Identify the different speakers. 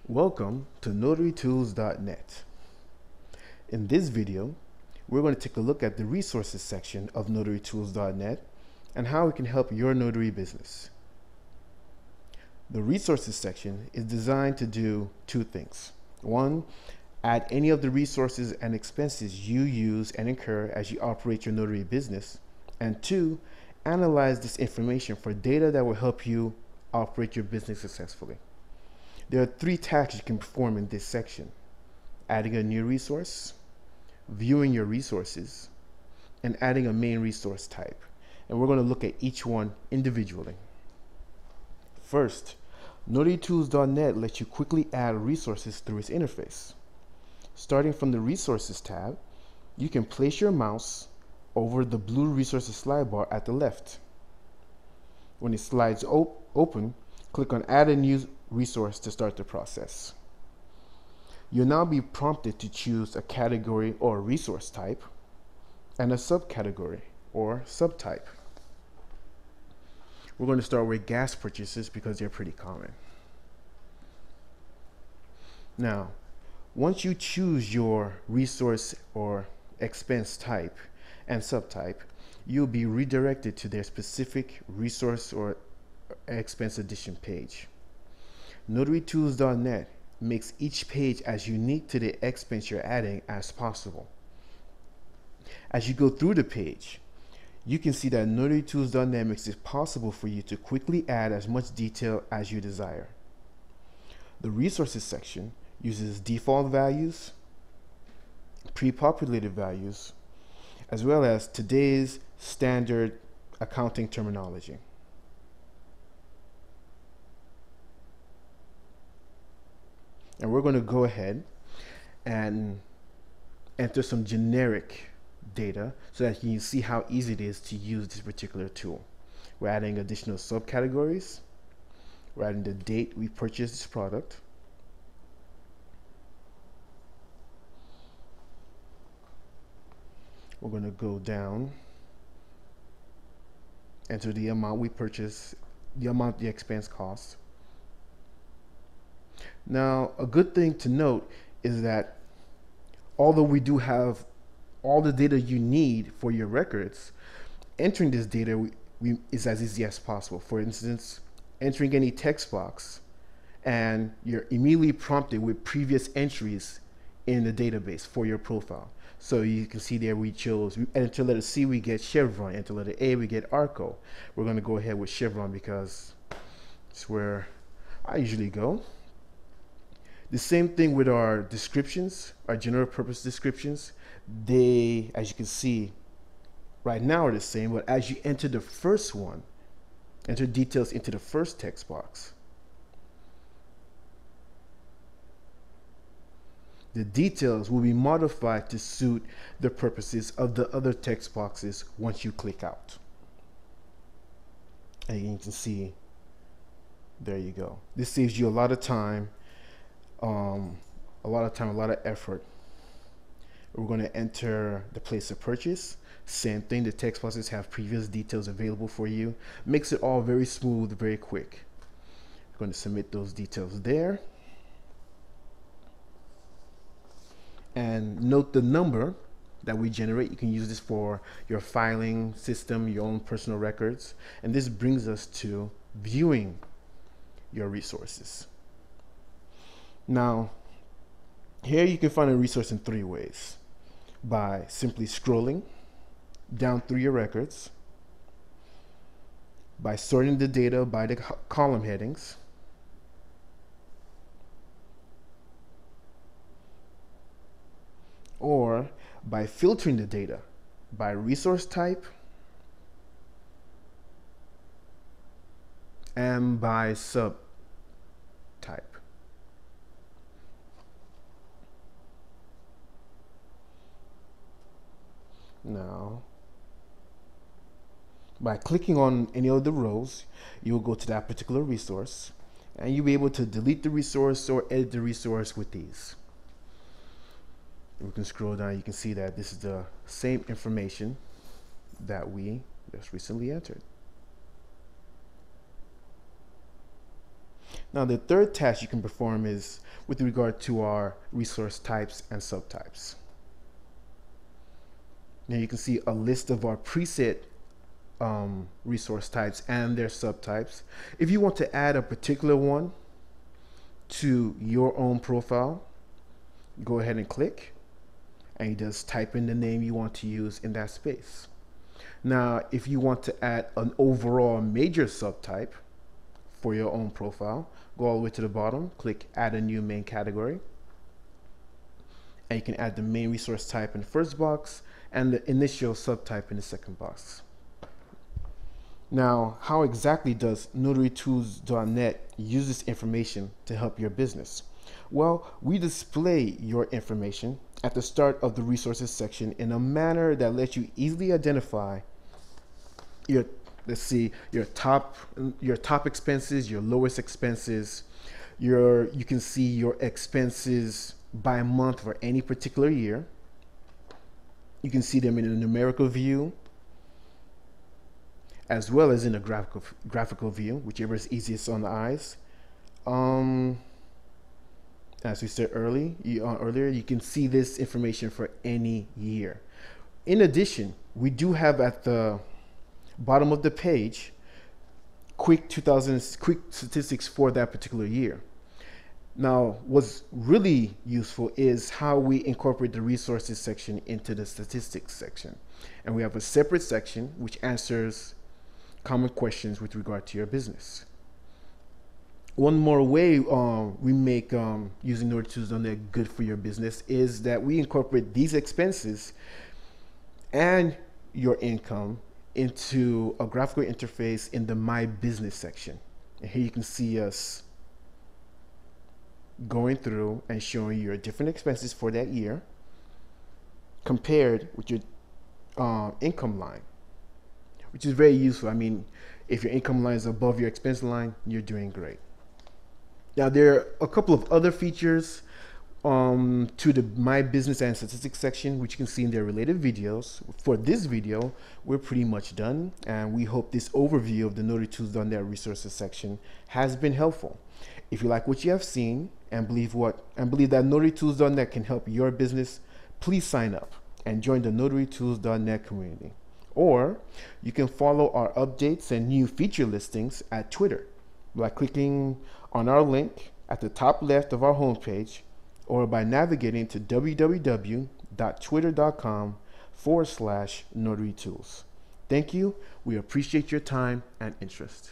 Speaker 1: Welcome to notarytools.net. In this video, we're going to take a look at the resources section of notarytools.net and how it can help your notary business. The resources section is designed to do two things. One, add any of the resources and expenses you use and incur as you operate your notary business. And two, analyze this information for data that will help you operate your business successfully. There are three tasks you can perform in this section: adding a new resource, viewing your resources, and adding a main resource type. And we're going to look at each one individually. First, notarytools.net lets you quickly add resources through its interface. Starting from the Resources tab, you can place your mouse over the blue Resources slide bar at the left. When it slides open, click on Add a New Resource to start the process. You'll now be prompted to choose a category or resource type and a subcategory or subtype. We're going to start with gas purchases because they're pretty common. Now, once you choose your resource or expense type and subtype, you'll be redirected to their specific resource or expense addition page. notarytools.net makes each page as unique to the expense you're adding as possible. As you go through the page, you can see that notarytools.net makes it possible for you to quickly add as much detail as you desire. The resources section uses default values, pre-populated values, as well as today's standard accounting terminology. And we're going to go ahead and enter some generic data so that you can see how easy it is to use this particular tool. We're adding additional subcategories. We're adding the date we purchased this product. We're going to go down, enter the amount we purchased, the amount the expense costs. Now, a good thing to note is that although we do have all the data you need for your records, entering this data is as easy as possible. For instance, entering any text box, and you're immediately prompted with previous entries in the database for your profile. So you can see there we chose, enter letter C, we get Chevron, enter letter A, we get ARCO. We're going to go ahead with Chevron because it's where I usually go. The same thing with our descriptions, our general purpose descriptions. They, as you can see, right now are the same, but as you enter the first one, enter details into the first text box, the details will be modified to suit the purposes of the other text boxes once you click out. And you can see, there you go. This saves you a lot of time, a lot of effort. We're going to enter the place of purchase. Same thing, the text boxes have previous details available for you. Makes it all very smooth, very quick. We're going to submit those details there. And note the number that we generate. You can use this for your filing system, your own personal records. And this brings us to viewing your resources. Now, here you can find a resource in three ways: by simply scrolling down through your records, by sorting the data by the column headings, or by filtering the data by resource type and by subtype. Now, by clicking on any of the rows, you will go to that particular resource, and you'll be able to delete the resource or edit the resource with these. We can scroll down, you can see that this is the same information that we just recently entered. Now, the third task you can perform is with regard to our resource types and subtypes. Now you can see a list of our preset resource types and their subtypes. If you want to add a particular one to your own profile, go ahead and click, and you just type in the name you want to use in that space. Now, if you want to add an overall major subtype for your own profile, go all the way to the bottom, click add a new main category, and you can add the main resource type in the first box and the initial subtype in the second box. Now, how exactly does notarytools.net use this information to help your business? Well, we display your information at the start of the resources section in a manner that lets you easily identify your top expenses, your lowest expenses. You can see your expenses by month for any particular year. You can see them in a numerical view, as well as in a graphical view, whichever is easiest on the eyes. As we said earlier, you can see this information for any year. In addition, we do have at the bottom of the page quick statistics for that particular year. Now, what's really useful is how we incorporate the resources section into the statistics section. And we have a separate section which answers common questions with regard to your business. One more way we make using notarytools.net good for your business is that we incorporate these expenses and your income into a graphical interface in the My Business section. And here you can see us going through and showing your different expenses for that year compared with your income line, which is very useful. I mean, if your income line is above your expense line, you're doing great. Now, there are a couple of other features to the My Business and Statistics section, which you can see in their related videos. For this video, we're pretty much done, and we hope this overview of the notarytools.net resources section has been helpful. If you like what you have seen and believe that notarytools.net can help your business, please sign up and join the notarytools.net community. Or you can follow our updates and new feature listings at Twitter by clicking on our link at the top left of our homepage, or by navigating to www.twitter.com/notarytools. Thank you. We appreciate your time and interest.